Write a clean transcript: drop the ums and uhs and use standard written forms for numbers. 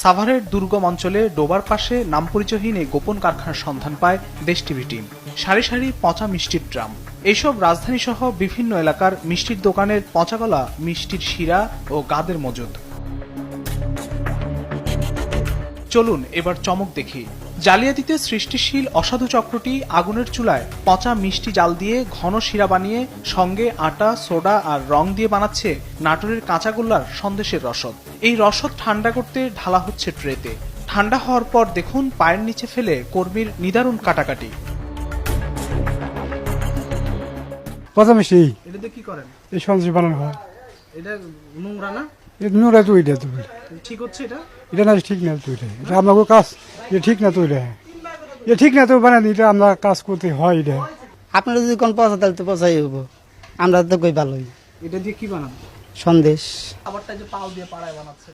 সাভারের দুর্গম অঞ্চলে ডোবার পাশে নাম পরিচয়হীন এই গোপন কারখানার সন্ধান পায় দেশ টিভি টিম। সারি সারি পচা মিষ্টির ড্রাম। এইসব রাজধানী সহ বিভিন্ন এলাকার মিষ্টির দোকানের পচাগলা মিষ্টির শিরা ও গাদের মজুদ। চলুন এবার চমক দেখি। জালিয়াতিতে সৃষ্টিশীল অসাধু চক্রটি আগুনের চুলায় পচা মিষ্টি জাল দিয়ে ঘন শিরা বানিয়ে সঙ্গে আটা, সোডা আর রং দিয়ে বানাচ্ছে নাটোরের কাঁচাগোল্লার সন্দেশের রসদ। এই রসদ ঠান্ডা করতে ঢালা হচ্ছে ট্রেতে। ঠান্ডা হওয়ার পর দেখুন পায়ের নিচে ফেলে কর্মীর নিদারুণ কাটাকাটি। পচা মিষ্টি এটাতে কি করেন? এই সন্দেশ বানানো হয়। এটা নোংরা না? নোংরা তো এটা তো ঠিক হচ্ছে এটা? এটা না ঠিক না তো এটা আমাকে কাজ এটা ঠিক না তো এটা ঠিক না তো বানানি এটা আমরা কাজ করতে হয় এটা। আপনারা যদি কোন পচা তাহলে তো পচাই হবো, আমরা তো কই ভালোই। এটা দিয়ে কি বানান? সন্দেশ। খাবারটা যে পাও দিয়ে পাড়ায় বানাচ্ছে।